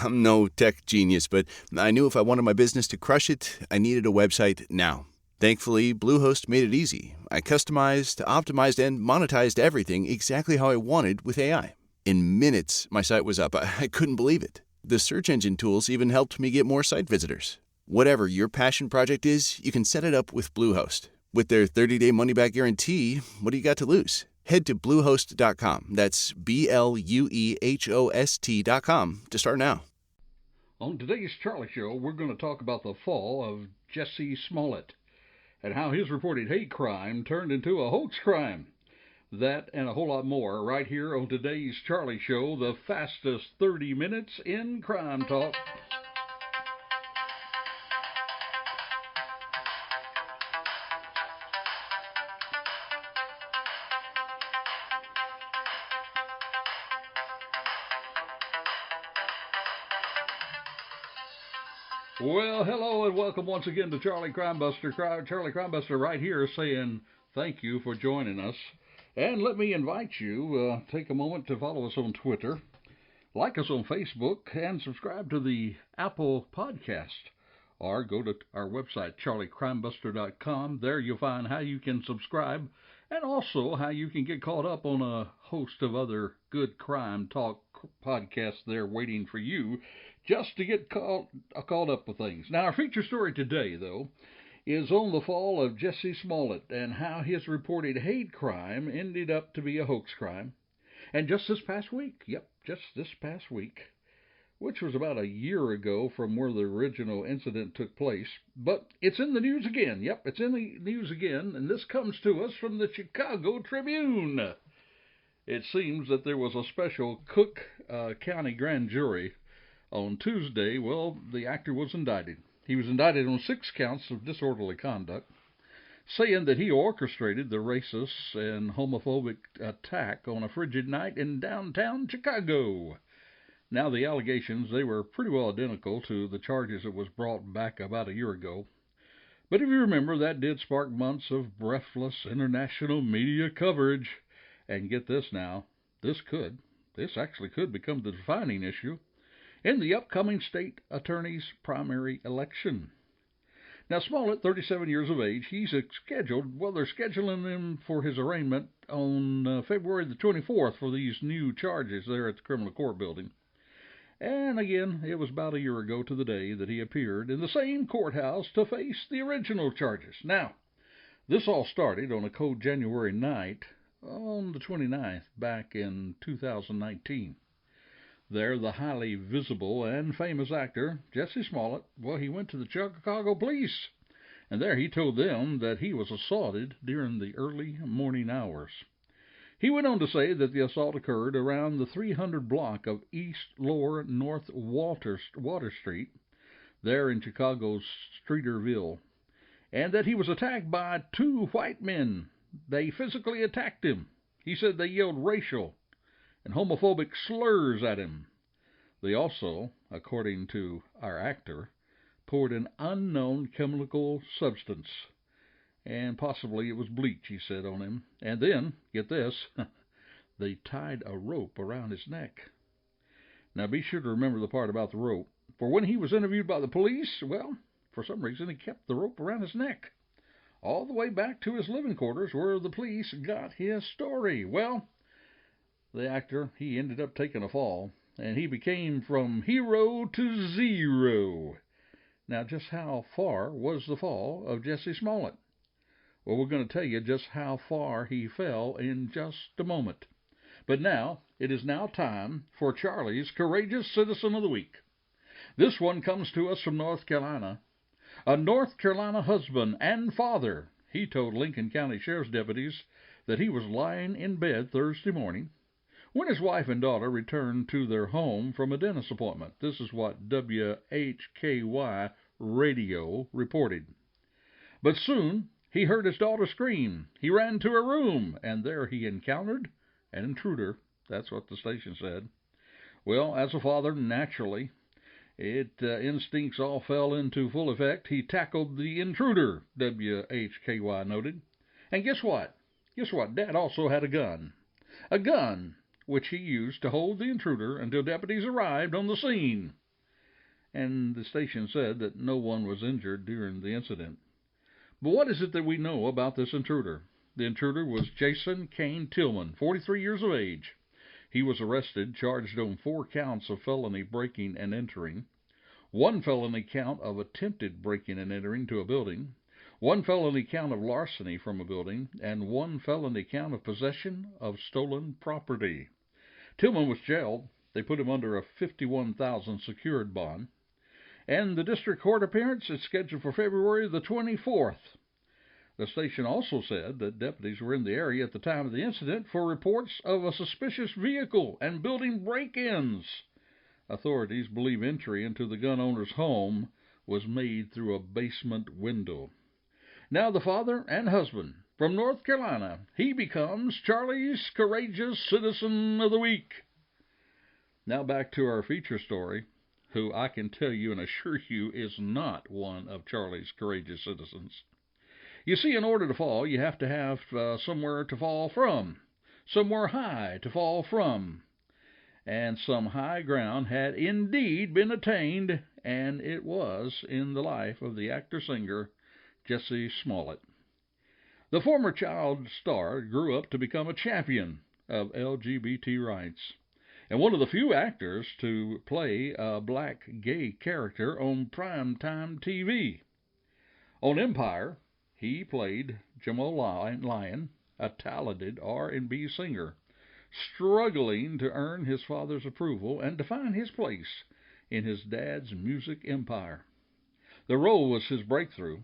I'm no tech genius, but I knew if I wanted my business to crush it, I needed a website now. Thankfully, Bluehost made it easy. I customized, optimized, and monetized everything exactly how I wanted with AI. In minutes, my site was up. I couldn't believe it. The search engine tools even helped me get more site visitors. Whatever your passion project is, you can set it up with Bluehost. With their 30-day money-back guarantee, what do you got to lose? Head to Bluehost.com. That's BLUEHOST.com to start now. On today's Charlie Show, we're going to talk about the fall of Jussie Smollett and how his reported hate crime turned into a hoax crime. That and a whole lot more right here on today's Charlie Show, the fastest 30 minutes in crime talk. Well, hello and welcome once again to Charlie Crimebuster. Charlie Crimebuster right here saying thank you for joining us. And let me invite you, take a moment to follow us on Twitter, like us on Facebook, and subscribe to the Apple Podcast. Or go to our website, charliecrimebuster.com. There you'll find how you can subscribe and also how you can get caught up on a host of other good crime talk podcasts there waiting for you just to get caught up with things. Now, our feature story today, though, is on the fall of Jussie Smollett and how his reported hate crime ended up to be a hoax crime. And just this past week, which was about a year ago from where the original incident took place, but it's in the news again. Yep, it's in the news again, and this comes to us from the Chicago Tribune. It seems that there was a special Cook County grand jury on Tuesday. Well, the actor was indicted. He was indicted on 6 counts of disorderly conduct, saying that he orchestrated the racist and homophobic attack on a frigid night in downtown Chicago. Now, the allegations, they were pretty well identical to the charges that was brought back about a year ago. But if you remember, that did spark months of breathless international media coverage. And get this now, this actually could become the defining issue in the upcoming state attorney's primary election. Now, Smollett, 37 years of age, they're scheduling him for his arraignment on February the 24th for these new charges there at the criminal court building. And again, it was about a year ago to the day that he appeared in the same courthouse to face the original charges. Now, this all started on a cold January night on the 29th back in 2019. There, the highly visible and famous actor, Jussie Smollett, well, he went to the Chicago police, and there he told them that he was assaulted during the early morning hours. He went on to say that the assault occurred around the 300 block of East Lower North Water Street, there in Chicago's Streeterville, and that he was attacked by 2 white men. They physically attacked him. He said they yelled racial and homophobic slurs at him. They also, according to our actor, poured an unknown chemical substance, and possibly it was bleach, he said, on him. And then, get this, they tied a rope around his neck. Now be sure to remember the part about the rope, for when he was interviewed by the police, well, for some reason he kept the rope around his neck, all the way back to his living quarters where the police got his story. Well, the actor, he ended up taking a fall, and he became from hero to zero. Now, just how far was the fall of Jussie Smollett? Well, we're going to tell you just how far he fell in just a moment. But now, it is now time for Charlie's Courageous Citizen of the Week. This one comes to us from North Carolina. A North Carolina husband and father, he told Lincoln County Sheriff's deputies that he was lying in bed Thursday morning when his wife and daughter returned to their home from a dentist appointment. This is what WHKY Radio reported. But soon he heard his daughter scream. He ran to her room, and there he encountered an intruder. That's what the station said. Well, as a father, naturally, instincts all fell into full effect. He tackled the intruder, WHKY noted. And guess what? Dad also had a gun. A gun which he used to hold the intruder until deputies arrived on the scene. and the station said that no one was injured during the incident. But what is it that we know about this intruder? The intruder was Jason Kane Tillman, 43 years of age. He was arrested, charged on 4 counts of felony breaking and entering, 1 felony count of attempted breaking and entering to a building, 1 felony count of larceny from a building, and 1 felony count of possession of stolen property. Tillman was jailed. They put him under a $51,000 secured bond. And the district court appearance is scheduled for February the 24th. The station also said that deputies were in the area at the time of the incident for reports of a suspicious vehicle and building break-ins. Authorities believe entry into the gun owner's home was made through a basement window. Now the father and husband from North Carolina, he becomes Charlie's Courageous Citizen of the Week. Now back to our feature story, who I can tell you and assure you is not one of Charlie's courageous citizens. You see, in order to fall, you have to have somewhere to fall from, somewhere high to fall from. And some high ground had indeed been attained, and it was in the life of the actor-singer Jussie Smollett. The former child star grew up to become a champion of LGBT rights, and one of the few actors to play a black gay character on primetime TV. On Empire, he played Jamal Lyon, a talented R&B singer, struggling to earn his father's approval and to find his place in his dad's music empire. The role was his breakthrough.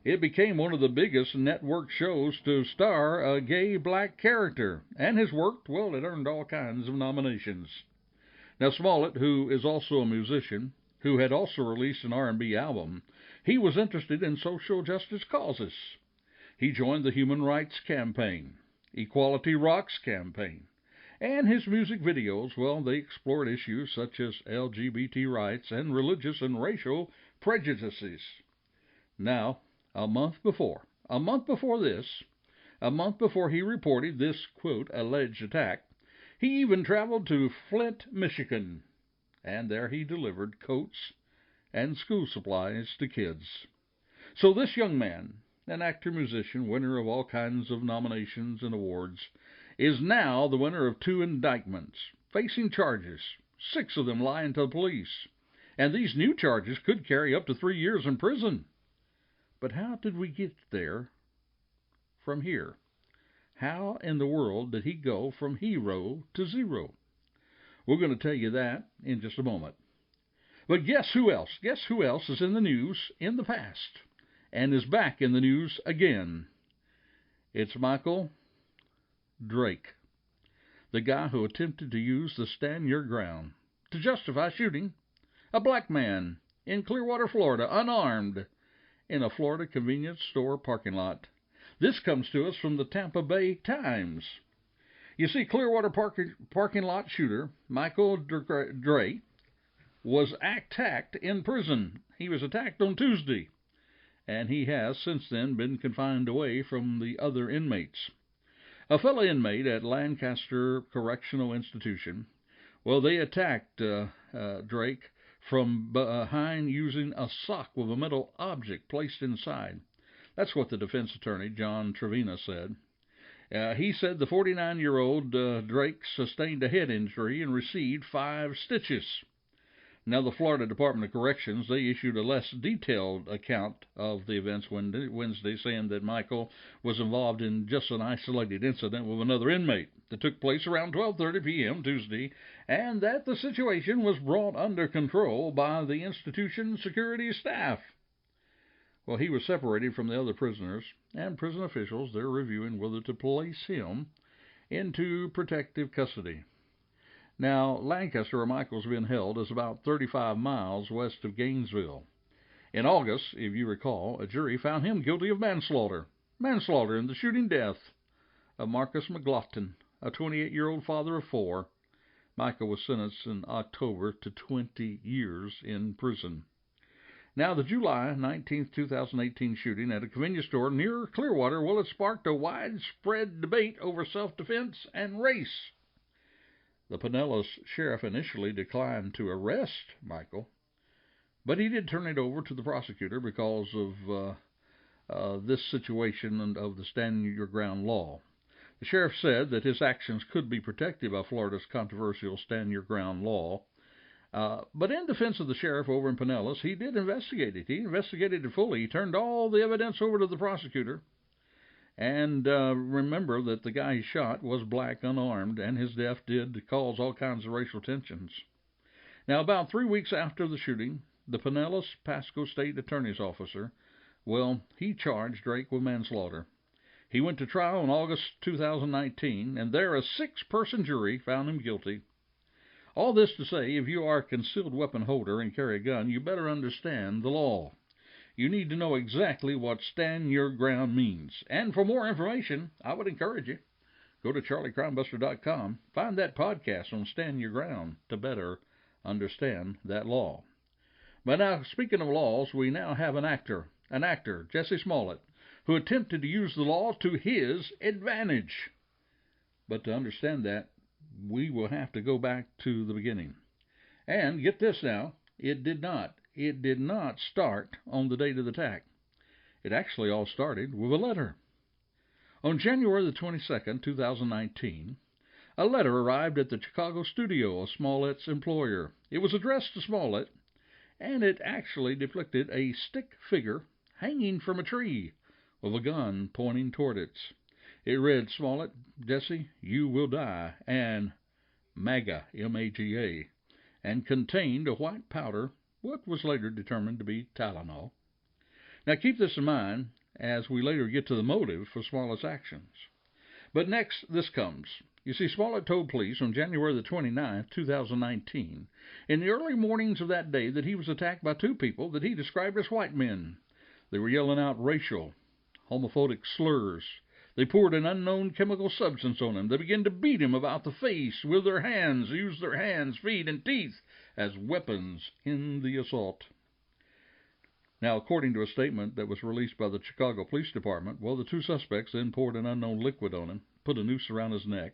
It became one of the biggest network shows to star a gay black character, and his work, well, it earned all kinds of nominations. Now, Smollett, who is also a musician, who had also released an R&B album, he was interested in social justice causes. He joined the Human Rights Campaign, Equality Rocks campaign, and his music videos, well, they explored issues such as LGBT rights and religious and racial prejudices. Now, a month before he reported this, quote, alleged attack, he even traveled to Flint, Michigan, and there he delivered coats and school supplies to kids. So this young man, an actor-musician, winner of all kinds of nominations and awards, is now the winner of 2 indictments, facing charges, 6 of them lying to the police, and these new charges could carry up to 3 years in prison. But how did we get there from here? How in the world did he go from hero to zero? We're going to tell you that in just a moment. But guess who else? Guess who else is in the news in the past and is back in the news again? It's Michael Drake, the guy who attempted to use the Stand Your Ground to justify shooting a black man in Clearwater, Florida, unarmed, in a Florida convenience store parking lot. This comes to us from the Tampa Bay Times. You see, Clearwater parking lot shooter Michael Drake was attacked in prison. He was attacked on Tuesday, and he has since then been confined away from the other inmates. A fellow inmate at Lancaster Correctional Institution, well, they attacked Drake from behind using a sock with a metal object placed inside. That's what the defense attorney, John Trevina, said. He said the 49-year-old Drake sustained a head injury and received 5 stitches. Now, the Florida Department of Corrections, they issued a less detailed account of the events Wednesday, saying that Michael was involved in just an isolated incident with another inmate that took place around 12:30 p.m. Tuesday, and that the situation was brought under control by the institution's security staff. Well, he was separated from the other prisoners, and prison officials, they're reviewing whether to place him into protective custody. Now, Lancaster, where Michael's been held, is about 35 miles west of Gainesville. In August, if you recall, a jury found him guilty of manslaughter in the shooting death of Marcus McLaughlin, a 28-year-old father of 4. Michael was sentenced in October to 20 years in prison. Now, the July 19, 2018 shooting at a convenience store near Clearwater, well, it sparked a widespread debate over self-defense and race. The Pinellas sheriff initially declined to arrest Michael, But he did turn it over to the prosecutor because of this situation and of the stand your ground law. The sheriff said that his actions could be protected by Florida's controversial stand your ground law. But in defense of the sheriff over in Pinellas, he did investigate it. He investigated it fully. He turned all the evidence over to the prosecutor. And remember that the guy he shot was black, unarmed, and his death did cause all kinds of racial tensions. Now, about 3 weeks after the shooting, the Pinellas Pasco State Attorney's officer, well, he charged Drake with manslaughter. He went to trial in August 2019, and there a 6-person jury found him guilty. All this to say, if you are a concealed weapon holder and carry a gun, you better understand the law. You need to know exactly what stand your ground means. And for more information, I would encourage you, go to charliecrimebuster.com, find that podcast on Stand Your Ground to better understand that law. But now, speaking of laws, we now have an actor, Jussie Smollett, who attempted to use the law to his advantage. But to understand that, we will have to go back to the beginning. And get this now, it did not start on the date of the attack. It actually all started with a letter. On January the 22nd, 2019, a letter arrived at the Chicago studio of Smollett's employer. It was addressed to Smollett, and it actually depicted a stick figure hanging from a tree with a gun pointing toward it. It read, "Smollett, Jussie, you will die," and MAGA, M-A-G-A, and contained a white powder, what was later determined to be Tylenol. Now keep this in mind as we later get to the motive for Smollett's actions. But next, this comes. You see, Smollett told police on January the 29th, 2019, in the early mornings of that day, that he was attacked by 2 people that he described as white men. They were yelling out racial, homophobic slurs. They poured an unknown chemical substance on him. They began to beat him about the face with their hands, used their hands, feet, and teeth as weapons in the assault. Now, according to a statement that was released by the Chicago Police Department, well, the 2 suspects then poured an unknown liquid on him, put a noose around his neck.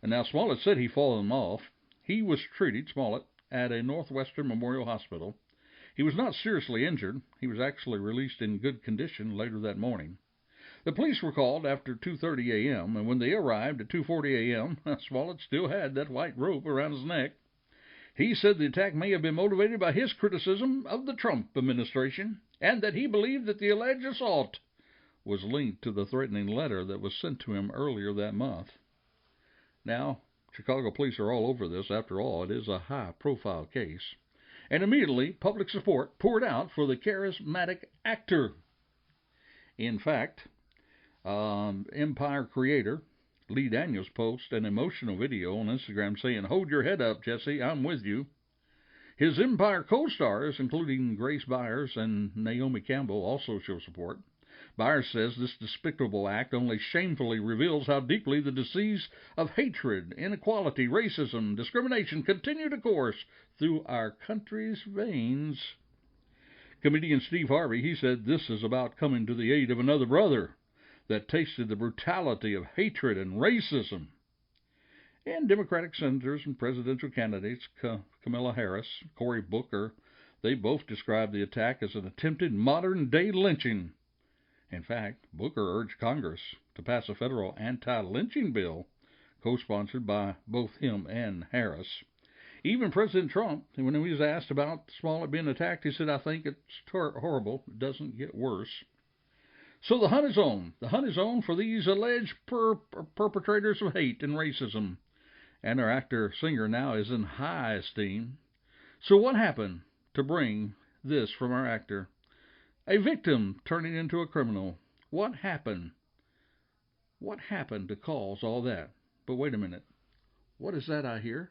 And now Smollett said he fought them off. He was treated, Smollett, at a Northwestern Memorial Hospital. He was not seriously injured. He was actually released in good condition later that morning. The police were called after 2:30 a.m., and when they arrived at 2:40 a.m., Smollett still had that white rope around his neck. He said the attack may have been motivated by his criticism of the Trump administration, and that he believed that the alleged assault was linked to the threatening letter that was sent to him earlier that month. Now, Chicago police are all over this. After all, it is a high-profile case. And immediately, public support poured out for the charismatic actor. In fact, Empire creator Lee Daniels posted an emotional video on Instagram saying, "Hold your head up, Jussie, I'm with you." His Empire co-stars, including Grace Byers and Naomi Campbell, also show support. Byers says this despicable act only shamefully reveals how deeply the disease of hatred, inequality, racism, discrimination continue to course through our country's veins. Comedian Steve Harvey, he said this is about coming to the aid of another brother that tasted the brutality of hatred and racism. And Democratic senators and presidential candidates Kamala Harris, Cory Booker, they both described the attack as an attempted modern-day lynching. In fact, Booker urged Congress to pass a federal anti-lynching bill, co-sponsored by both him and Harris. Even President Trump, when he was asked about Smollett being attacked, he said, "I think it's horrible. It doesn't get worse." So the hunt is on. The hunt is on for these alleged perpetrators of hate and racism. And our actor-singer now is in high esteem. So what happened to bring this from our actor? A victim turning into a criminal. What happened? What happened to cause all that? But wait a minute. What is that I hear?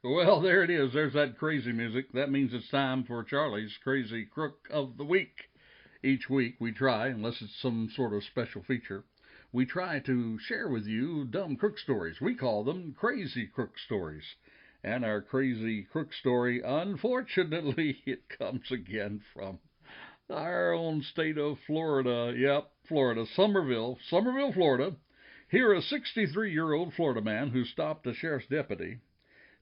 Well, there it is. There's that crazy music. That means it's time for Charlie's Crazy Crook of the Week. Each week we try, unless it's some sort of special feature, we try to share with you dumb crook stories. We call them crazy crook stories. And our crazy crook story, unfortunately, it comes again from our own state of Florida. Yep, Florida, Somerville, Florida. Here, a 63-year-old Florida man who stopped a sheriff's deputy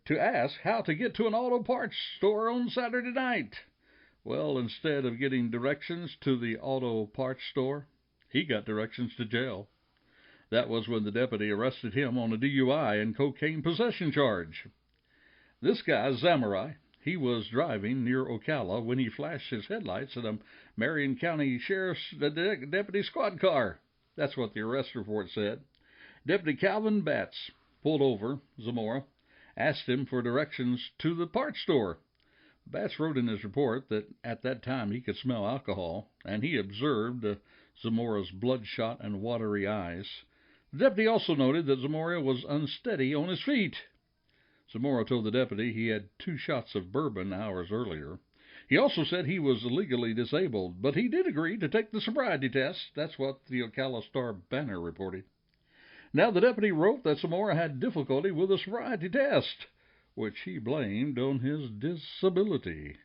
to ask how to get to an auto parts store on Saturday night. Well, instead of getting directions to the auto parts store, he got directions to jail. That was when the deputy arrested him on a DUI and cocaine possession charge. This guy, Samurai, he was driving near Ocala when he flashed his headlights at a Marion County Sheriff's deputy squad car. That's what the arrest report said. Deputy Calvin Batts pulled over Zamora, asked him for directions to the parts store. Batts wrote in his report that at that time he could smell alcohol, and he observed Zamora's bloodshot and watery eyes. The deputy also noted that Zamora was unsteady on his feet. Zamora told the deputy he had 2 shots of bourbon hours earlier. He also said he was legally disabled, but he did agree to take the sobriety test. That's what the Ocala Star-Banner reported. Now, the deputy wrote that Zamora had difficulty with the sobriety test, which he blamed on his disability.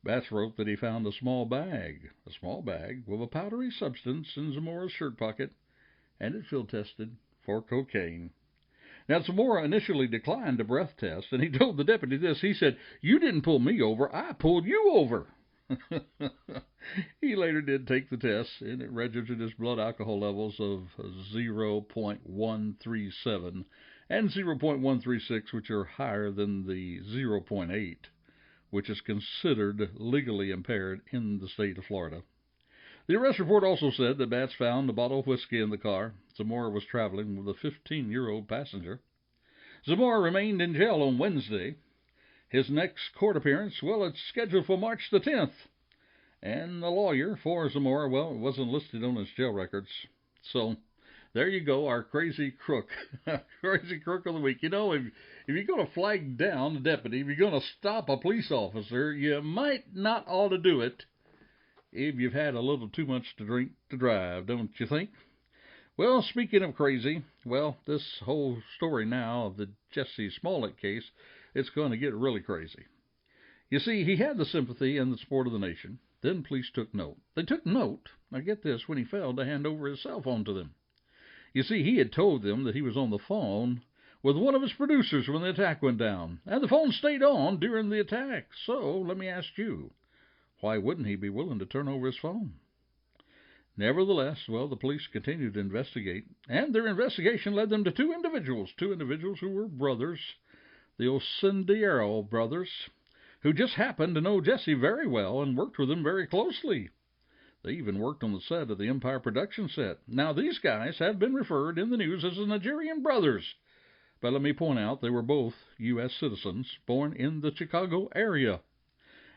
Batts wrote that he found a small bag with a powdery substance in Zamora's shirt pocket, and it field tested for cocaine. Now, Zamora initially declined the breath test, and he told the deputy this. He said, "You didn't pull me over, I pulled you over." He later did take the test, and it registered his blood alcohol levels of 0.137 and 0.136, which are higher than the 0.8, which is considered legally impaired in the state of Florida. The arrest report also said that Batts found a bottle of whiskey in the car. Zamora was traveling with a 15-year-old passenger. Zamora remained in jail on Wednesday. His next court appearance, well, it's scheduled for March the 10th. And the lawyer for Zamora, well, it wasn't listed on his jail records. So there you go, our crazy crook. Crazy crook of the week. You know, if you're going to flag down a deputy, if you're going to stop a police officer, you might not ought to do it if you've had a little too much to drink to drive, don't you think? Well, speaking of crazy, well, this whole story now of the Jussie Smollett case, it's going to get really crazy. You see, he had the sympathy and the support of the nation. Then police took note. They took note, now get this, when he failed to hand over his cell phone to them. You see, he had told them that he was on the phone with one of his producers when the attack went down, and the phone stayed on during the attack. So, let me ask you, why wouldn't he be willing to turn over his phone? Nevertheless, well, the police continued to investigate, and their investigation led them to two individuals who were brothers, the Oscendiero brothers, who just happened to know Jussie very well and worked with him very closely. They even worked on the set of the Empire production set. Now, these guys have been referred in the news as the Nigerian brothers, but let me point out they were both U.S. citizens born in the Chicago area.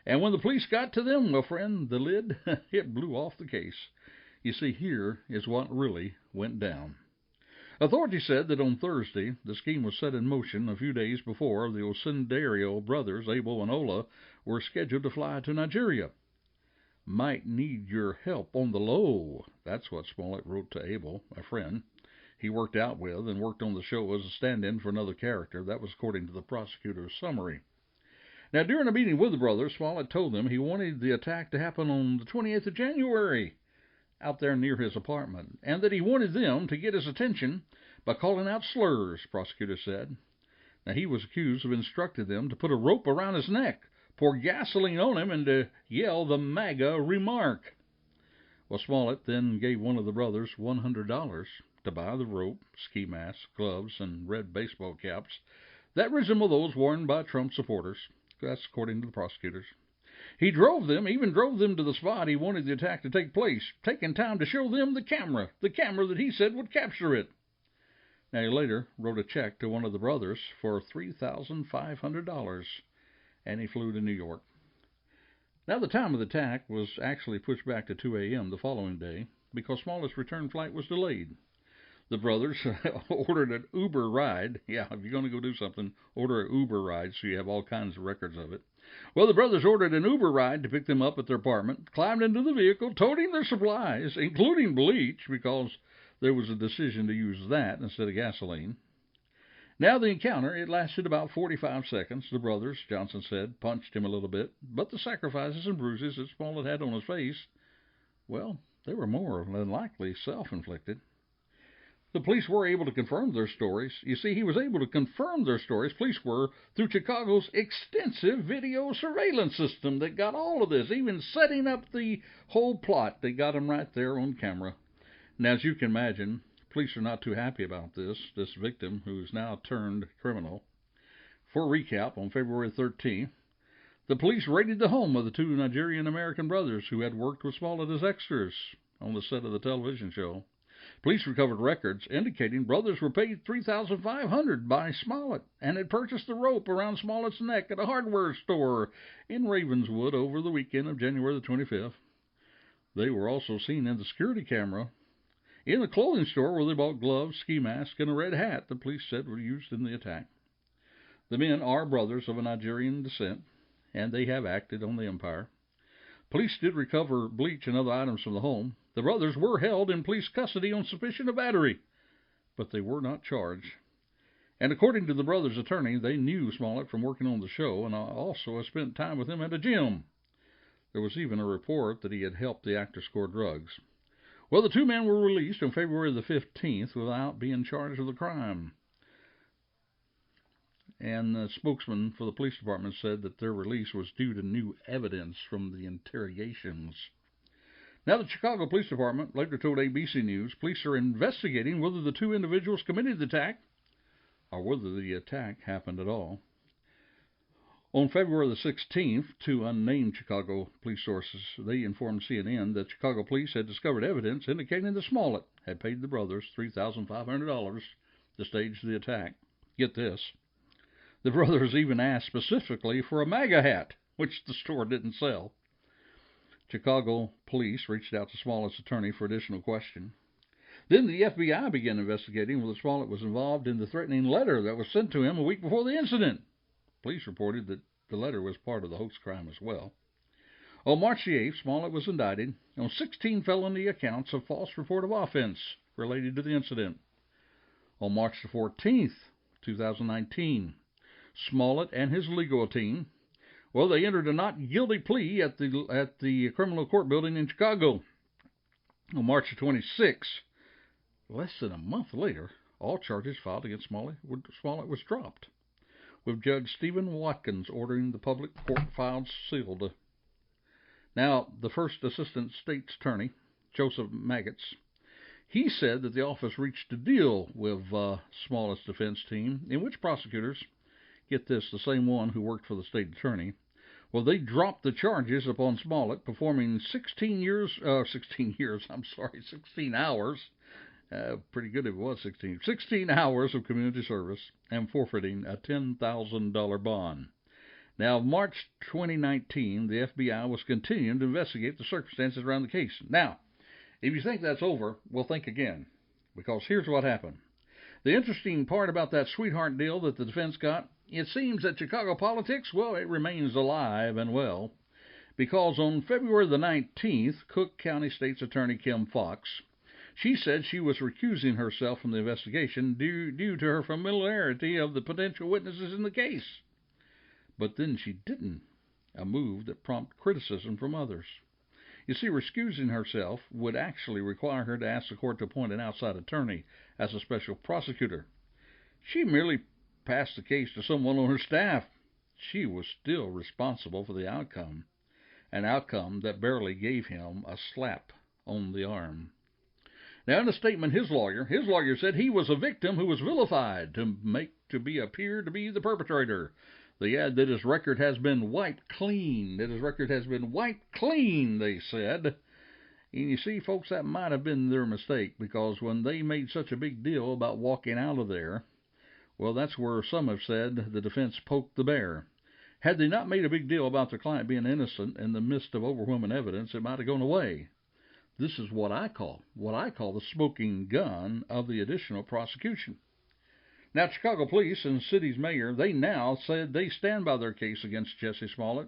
And when the police got to them, well, friend, the lid, it blew off the case. You see, here is what really went down. Authorities said that on Thursday, the scheme was set in motion a few days before the Oscendiero brothers, Abel and Ola, were scheduled to fly to Nigeria. "Might need your help on the low." That's what Smollett wrote to Abel, a friend he worked out with and worked on the show as a stand-in for another character. That was according to the prosecutor's summary. Now, during a meeting with the brothers, Smollett told them he wanted the attack to happen on the 28th of January, out there near his apartment, and that he wanted them to get his attention by calling out slurs, prosecutor said. Now, he was accused of instructing them to put a rope around his neck, pour gasoline on him, and to yell the MAGA remark. Well, Smollett then gave one of the brothers $100 to buy the rope, ski masks, gloves, and red baseball caps that resemble those worn by Trump supporters. That's according to the prosecutors. He even drove them to the spot he wanted the attack to take place, taking time to show them the camera that he said would capture it. Now, he later wrote a check to one of the brothers for $3,500, and he flew to New York. Now, the time of the attack was actually pushed back to 2 a.m. the following day because Smollett's return flight was delayed. The brothers ordered an Uber ride. Yeah, if you're going to go do something, order an Uber ride so you have all kinds of records of it. Well, the brothers ordered an Uber ride to pick them up at their apartment, climbed into the vehicle, toting their supplies, including bleach, because there was a decision to use that instead of gasoline. Now the encounter, it lasted about 45 seconds. The brothers, Johnson said, punched him a little bit, but the sacrifices and bruises that Smollett had on his face, well, they were more than likely self-inflicted. The police were able to confirm their stories. You see, he was able to confirm their stories, police were, through Chicago's extensive video surveillance system that got all of this, even setting up the whole plot. They got him right there on camera. Now, as you can imagine, police are not too happy about this victim, who's now turned criminal. For a recap, on February 13th, the police raided the home of the two Nigerian-American brothers who had worked with Smollett as extras on the set of the television show. Police recovered records indicating brothers were paid $3,500 by Smollett and had purchased the rope around Smollett's neck at a hardware store in Ravenswood over the weekend of January the 25th. They were also seen in the security camera in the clothing store where they bought gloves, ski masks, and a red hat the police said were used in the attack. The men are brothers of a Nigerian descent, and they have acted on the empire. Police did recover bleach and other items from the home. The brothers were held in police custody on suspicion of battery, but they were not charged. And according to the brothers' attorney, they knew Smollett from working on the show and also had spent time with him at a gym. There was even a report that he had helped the actor score drugs. Well, the two men were released on February the 15th without being charged with a crime. And the spokesman for the police department said that their release was due to new evidence from the interrogations. Now, the Chicago Police Department later told ABC News police are investigating whether the two individuals committed the attack or whether the attack happened at all. On February the 16th, two unnamed Chicago police sources, they informed CNN that Chicago police had discovered evidence indicating that Smollett had paid the brothers $3,500 to stage the attack. Get this. The brothers even asked specifically for a MAGA hat, which the store didn't sell. Chicago police reached out to Smollett's attorney for additional questions. Then the FBI began investigating whether Smollett was involved in the threatening letter that was sent to him a week before the incident. Police reported that the letter was part of the hoax crime as well. On March the 8th, Smollett was indicted on 16 felony accounts of false report of offense related to the incident. On March the 14th, 2019, Smollett and his legal team, well, they entered a not guilty plea at the criminal court building in Chicago. On March the 26th, less than a month later, all charges filed against Smollett was dropped, with Judge Stephen Watkins ordering the public court files sealed. Now, the first assistant state's attorney, Joseph Maggots, he said that the office reached a deal with Smollett's defense team, in which prosecutors, get this, the same one who worked for the state attorney, well, they dropped the charges upon Smollett, performing 16 hours, pretty good if it was 16 hours of community service, and forfeiting a $10,000 bond. Now, March 2019, the FBI was continuing to investigate the circumstances around the case. Now, if you think that's over, well, think again, because here's what happened. The interesting part about that sweetheart deal that the defense got, it seems that Chicago politics, well, it remains alive and well, because on February the 19th, Cook County State's Attorney Kim Fox, she said she was recusing herself from the investigation due to her familiarity of the potential witnesses in the case. But then she didn't, a move that prompted criticism from others. You see, recusing herself would actually require her to ask the court to appoint an outside attorney as a special prosecutor. She merely passed the case to someone on her staff. She was still responsible for the outcome, an outcome that barely gave him a slap on the arm. Now, in a statement, his lawyer said he was a victim who was vilified to appear to be the perpetrator. They add that his record has been wiped clean. They said. And you see, folks, that might have been their mistake, because when they made such a big deal about walking out of there, well, that's where some have said the defense poked the bear. Had they not made a big deal about their client being innocent in the midst of overwhelming evidence, it might have gone away. This is what I call the smoking gun of the additional prosecution. Now, Chicago police and the city's mayor, they now said they stand by their case against Jussie Smollett,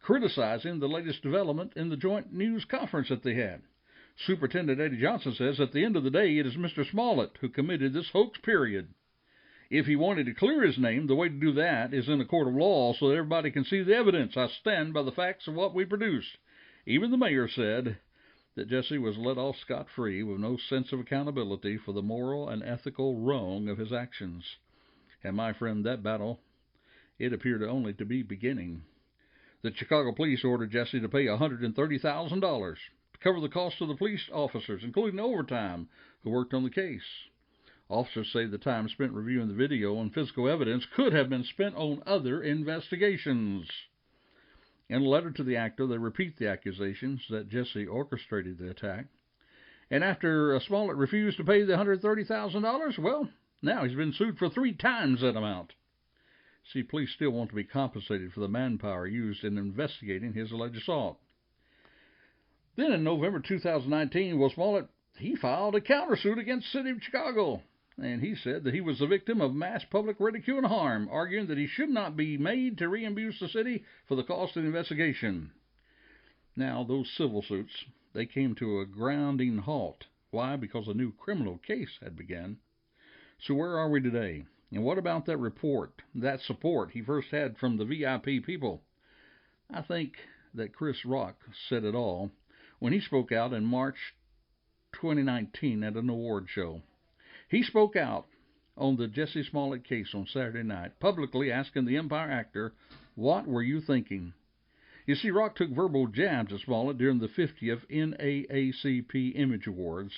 criticizing the latest development in the joint news conference that they had. Superintendent Eddie Johnson says at the end of the day, it is Mr. Smollett who committed this hoax, period. If he wanted to clear his name, the way to do that is in a court of law so that everybody can see the evidence. I stand by the facts of what we produced. Even the mayor said that Jussie was let off scot-free with no sense of accountability for the moral and ethical wrong of his actions. And my friend, that battle, it appeared only to be beginning. The Chicago police ordered Jussie to pay $130,000 to cover the cost of the police officers, including overtime, who worked on the case. Officers say the time spent reviewing the video and physical evidence could have been spent on other investigations. In a letter to the actor, they repeat the accusations that Jussie orchestrated the attack. And after Smollett refused to pay the $130,000, well, now he's been sued for 3 times that amount. See, police still want to be compensated for the manpower used in investigating his alleged assault. Then in November 2019, Smollett, he filed a countersuit against the city of Chicago. And he said that he was the victim of mass public ridicule and harm, arguing that he should not be made to reimburse the city for the cost of the investigation. Now, those civil suits, they came to a grounding halt. Why? Because a new criminal case had begun. So where are we today? And what about that report, that support he first had from the VIP people? I think that Chris Rock said it all when he spoke out in March 2019 at an award show. He spoke out on the Jussie Smollett case on Saturday night, publicly asking the Empire actor, "What were you thinking?" You see, Rock took verbal jabs at Smollett during the 50th NAACP Image Awards.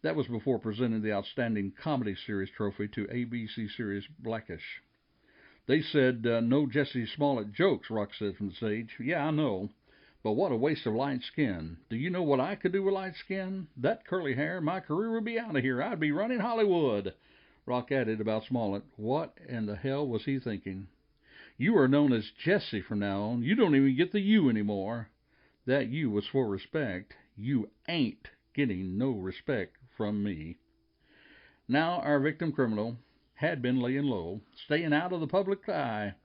That was before presenting the Outstanding Comedy Series trophy to ABC series Blackish. They said, "No Jussie Smollett jokes," Rock said from the stage. "Yeah, I know. But what a waste of light skin. Do you know what I could do with light skin? That curly hair, my career would be out of here. I'd be running Hollywood." Rock added about Smollett, "What in the hell was he thinking? You are known as Jussie from now on. You don't even get the U anymore. That U was for respect. You ain't getting no respect from me." Now our victim criminal had been laying low, staying out of the public eye,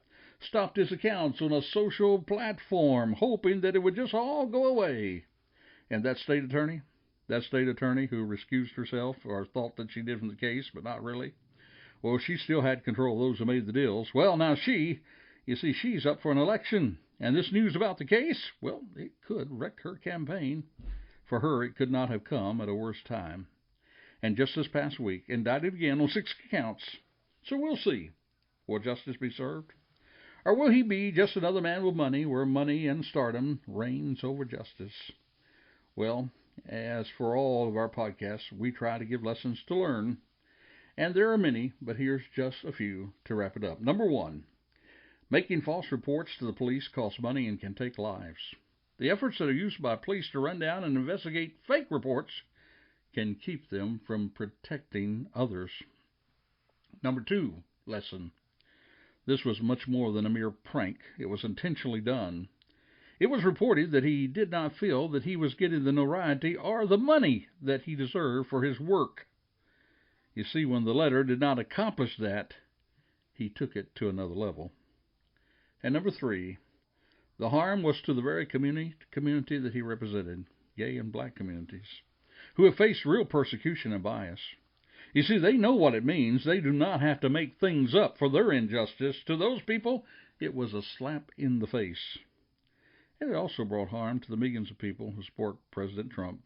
stopped his accounts on a social platform, hoping that it would just all go away. And that state attorney who recused herself, or thought that she did from the case, but not really, well, she still had control of those who made the deals. Well, now she's up for an election, and this news about the case, well, it could wreck her campaign. For her, it could not have come at a worse time. And just this past week, indicted again on 6 counts. So we'll see. Will justice be served? Or will he be just another man with money, where money and stardom reigns over justice? Well, as for all of our podcasts, we try to give lessons to learn. And there are many, but here's just a few to wrap it up. Number 1, making false reports to the police costs money and can take lives. The efforts that are used by police to run down and investigate fake reports can keep them from protecting others. Number 2 lesson. This was much more than a mere prank. It was intentionally done. It was reported that he did not feel that he was getting the notoriety or the money that he deserved for his work. You see, when the letter did not accomplish that, he took it to another level. And number 3, the harm was to the very community that he represented, gay and black communities, who have faced real persecution and bias. You see, they know what it means. They do not have to make things up for their injustice. To those people, it was a slap in the face. And it also brought harm to the millions of people who support President Trump.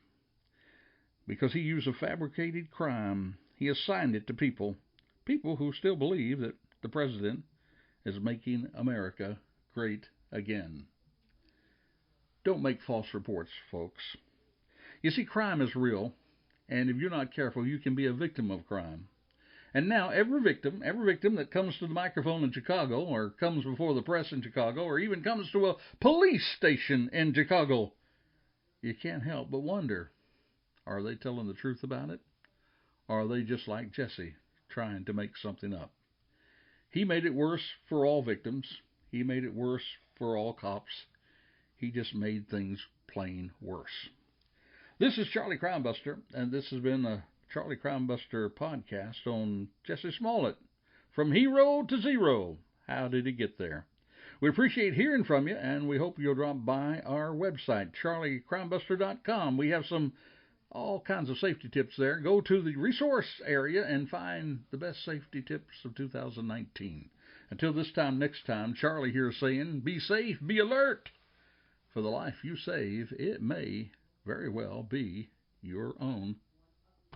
Because he used a fabricated crime, he assigned it to people who still believe that the president is making America great again. Don't make false reports, folks. You see, crime is real. And if you're not careful, you can be a victim of crime. And now every victim that comes to the microphone in Chicago, or comes before the press in Chicago, or even comes to a police station in Chicago, you can't help but wonder, are they telling the truth about it? Or are they just like Jussie, trying to make something up? He made it worse for all victims. He made it worse for all cops. He just made things plain worse. This is Charlie Crimebuster, and this has been a Charlie Crimebuster podcast on Jussie Smollett. From hero to zero. How did he get there? We appreciate hearing from you, and we hope you'll drop by our website, charliecrimebuster.com. We have some all kinds of safety tips there. Go to the resource area and find the best safety tips of 2019. Until this time next time, Charlie here saying, be safe, be alert. For the life you save, it may very well be your own.